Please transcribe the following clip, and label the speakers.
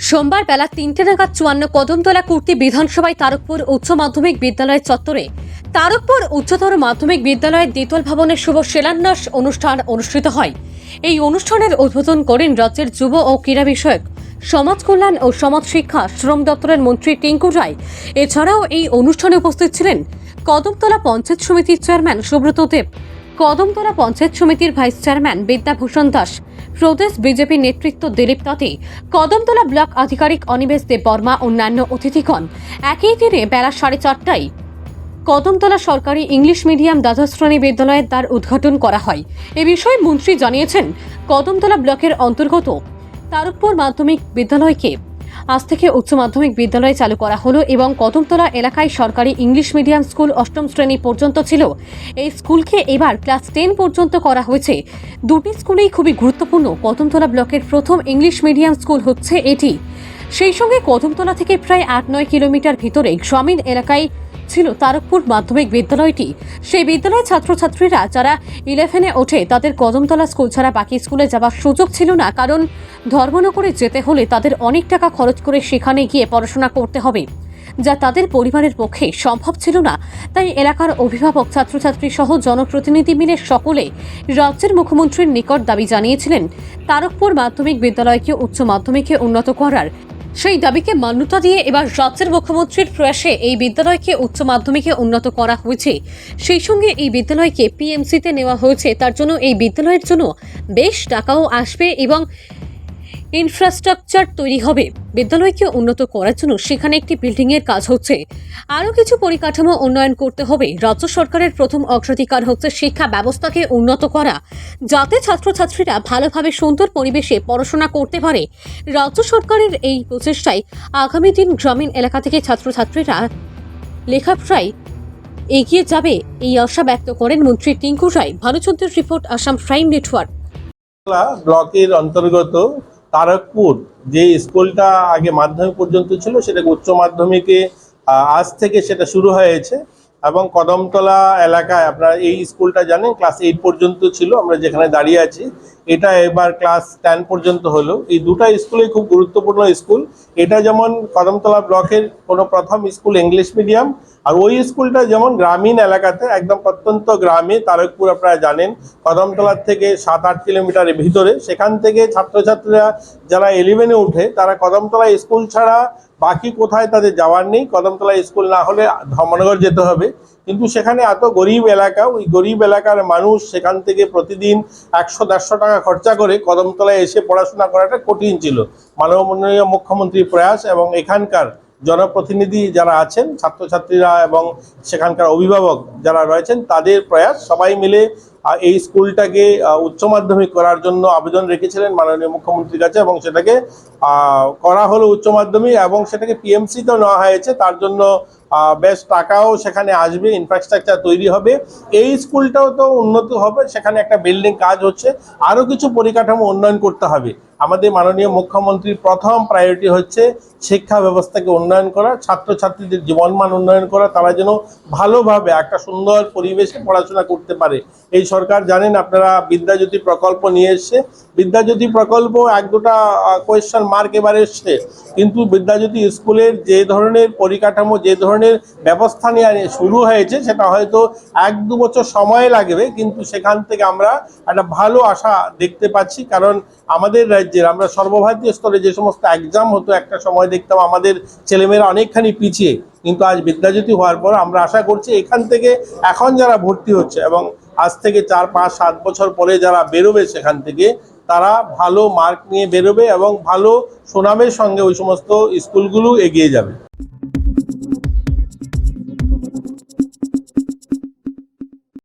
Speaker 1: সোমবার বেলা ৩টে নাগাদ ৫৪ কদমতলা কুর্তি বিধানসভায় তারকপুর উচ্চ মাধ্যমিক বিদ্যালয়ের চত্বরে তারকপুর উচ্চতর মাধ্যমিক বিদ্যালয়ের দ্বিতল ভবনের শুভ শিলান্যাস অনুষ্ঠান অনুষ্ঠিত হয়। এই অনুষ্ঠানের উদ্বোধন করেন রাজ্যের যুব ও ক্রীড়া বিষয়ক, সমাজ কল্যাণ ও সমাজ শিক্ষা, শ্রম দপ্তরের মন্ত্রী টিঙ্কু রায়। এছাড়াও এই অনুষ্ঠানে উপস্থিত ছিলেন কদমতলা পঞ্চায়েত সমিতির চেয়ারম্যান সুব্রত দেব, কদমতলা পঞ্চায়েত সমিতির ভাইস চেয়ারম্যান বিদ্যাভূষণ দাস, প্রদেশ বিজেপি নেতৃত্ব দিলীপ তাঁতি, কদমতলা ব্লক আধিকারিক অনিমেষ দেব বর্মা, অন্যান্য অতিথিগণ। একই দিনে বেলা 4:30টায় কদমতলা সরকারি ইংলিশ মিডিয়াম দ্বাদশ শ্রেণী বিদ্যালয়ের দ্বার উদ্ঘাটন করা হয়। এ বিষয়ে মন্ত্রী জানিয়েছেন, কদমতলা ব্লকের অন্তর্গত তারকপুর মাধ্যমিক বিদ্যালয়কে আজ থেকে উচ্চ মাধ্যমিক বিদ্যালয়ে চালু করা হলো এবং কদমতলা এলাকায় সরকারি ইংলিশ মিডিয়াম স্কুল অষ্টম শ্রেণী পর্যন্ত ছিল। এই স্কুলকে এবার ক্লাস 10 পর্যন্ত করা হয়েছে। দুটি স্কুলেই খুবই গুরুত্বপূর্ণ। কদমতলা ব্লকের প্রথম ইংলিশ মিডিয়াম স্কুল হচ্ছে এটি। সেই সঙ্গে কদমতলা থেকে প্রায় 8-9 কিলোমিটার ভিতরে গ্রামীণ এলাকায় ছিল তারকপুর মাধ্যমিক বিদ্যালয়টি। সেই বিদ্যালয়ের ছাত্রছাত্রীরা যারা 11-এ ওঠে তাদের কদমতলা স্কুল ছাড়া বাকি স্কুলে যাওয়ার সুযোগ ছিল না, কারণ ধর্মনগরে যেতে হলে তাদের অনেক টাকা খরচ করে সেখানে গিয়ে পড়াশোনা করতে হবে, যা তাদের পরিবারের পক্ষে সম্ভব ছিল না। তাই এলাকার অভিভাবক, ছাত্রছাত্রী সহ জনপ্রতিনিধি মিলে সকলে রাজ্যের মুখ্যমন্ত্রীর নিকট দাবি জানিয়েছিলেন তারকপুর মাধ্যমিক বিদ্যালয়কে উচ্চ মাধ্যমিকে উন্নত করার। সেই দাবিকে মান্যতা দিয়ে এবার রাজ্যের মুখ্যমন্ত্রীর প্রয়াসে এই বিদ্যালয়কে উচ্চ মাধ্যমিকে উন্নত করা হয়েছে। সেই সঙ্গে এই বিদ্যালয়কে পিএমসিতে নেওয়া হয়েছে। তার জন্য এই বিদ্যালয়ের জন্য বেশ টাকাও আসবে এবং ইনফ্রাস্ট্রাকচার তৈরি হবে। বিদ্যালয়কে উন্নত করার জন্য সেখানে একটি বিল্ডিং এর কাজ হচ্ছে। আরও কিছু পরিকাঠামো উন্নয়ন করতে হবে। রাজ্য সরকারের প্রথম অগ্রাধিকার হচ্ছে শিক্ষা ব্যবস্থাকে উন্নত করা, যাতে ছাত্রছাত্রীরা ভালোভাবে সুন্দর পরিবেশে পড়াশোনা করতে পারে। রাজ্য সরকারের এই প্রচেষ্টায় আগামী দিন গ্রামীণ এলাকা থেকে ছাত্রছাত্রীরা লেখাপড়ায় এগিয়ে যাবে, এই আশা ব্যক্ত করেন মন্ত্রী টিঙ্কু রায়। ভানুচন্দ্রের রিপোর্ট, আসাম প্রাইম নেটওয়ার্ক।
Speaker 2: ব্লকের অন্তর্গত তারকপুর যে স্কুলটা আগে মাধ্যমিক পর্যন্ত ছিল, সেটাকে উচ্চ মাধ্যমিকে আজ থেকে সেটা শুরু হয়েছে। এবং কদমতলা এলাকায় আপনারা এই স্কুলটা জানেন ক্লাস 8 পর্যন্ত ছিল, আমরা যেখানে দাঁড়িয়ে আছি এটা এবার ক্লাস 10 পর্যন্ত হলো। এই দুটা স্কুলই খুব গুরুত্বপূর্ণ স্কুল। এটা যেমন কদমতলা ব্লকের কোনো প্রথম স্কুল ইংলিশ মিডিয়াম, আর ওই স্কুলটা যেমন গ্রামীণ এলাকাতে একদম প্রত্যন্ত গ্রামে তারকপুর আপনারা জানেন কদমতলার থেকে 7-8 কিলোমিটারের ভিতরে। সেখান থেকে ছাত্রছাত্রীরা যারা 11-এ ওঠে তারা কদমতলা স্কুল ছাড়া বাকি কোথায় তাদের যাওয়ার নেই। কদমতলা স্কুল না হলে ধর্মনগর যেতে হবে, কিন্তু সেখানে এত গরিব এলাকা, ওই গরিব এলাকার মানুষ সেখান থেকে প্রতিদিন 100-150 টাকা খরচা করে কদমতলায় এসে পড়াশোনা করাটা কঠিন ছিল। মাননীয় মুখ্যমন্ত্রীর প্রয়াস এবং এখানকার জনপ্রতিনিধি যারা আছেন, ছাত্রছাত্রীরা এবং সেখানকার অভিভাবক যারা রয়েছেন তাদের প্রয়াস, সবাই মিলে এই স্কুলটাকে উচ্চ মাধ্যমিক করার জন্য আবেদন রেখেছিলেন মাননীয় মুখ্যমন্ত্রীর কাছে এবং সেটাকে করা হলো উচ্চ মাধ্যমিক এবং সেটাকে পিএমসিতেও নেওয়া হয়েছে। তার জন্য বেশ টাকাও সেখানে আসবে, ইনফ্রাস্ট্রাকচার তৈরি হবে, এই স্কুলটাও তো উন্নত হবে। সেখানে একটা বিল্ডিং কাজ হচ্ছে, আরও কিছু পরিকাঠামো উন্নয়ন করতে হবে। আমাদের মাননীয় মুখ্যমন্ত্রীর প্রথম প্রায়োরিটি হচ্ছে শিক্ষা ব্যবস্থাকে উন্নয়ন করা, ছাত্রছাত্রীদের জীবনমান উন্নয়ন করা, তারা যেন ভালোভাবে একটা সুন্দর পরিবেশে পড়াশোনা করতে পারে। এই সরকার জানেন আপনারা বিদ্যাজ্যোতি প্রকল্প নিয়ে এসছে। বিদ্যাজ্যোতি প্রকল্প 1-2টা কোয়েশ্চেন মার্ক এবার এসছে, কিন্তু বিদ্যাজ্যোতি স্কুলের যে ধরনের পরিকাঠামো, যে ধরনের ব্যবস্থা নিয়ে শুরু হয়েছে সেটা হয়তো 1-2 বছর সময় লাগবে, কিন্তু সেখান থেকে আমরা একটা ভালো আশা দেখতে পাচ্ছি। কারণ আমাদের রাজ্যের আমরা সর্বভারতীয় স্তরে যে সমস্ত এক্সাম হতো একটা সময় দেখতাম আমাদের ছেলেমেয়েরা অনেকখানি পিছিয়ে, কিন্তু আজ বিদ্যাজ্যোতি হওয়ার পর আমরা আশা করছি এখান থেকে এখন যারা ভর্তি হচ্ছে এবং আজ থেকে 4-5-7 বছর পরে যারা বেরোবে সেখান থেকে, তারা ভালো মার্ক নিয়ে বেরোবে এবং ভালো সুনামের সঙ্গে ওই সমস্ত স্কুলগুলো এগিয়ে যাবে।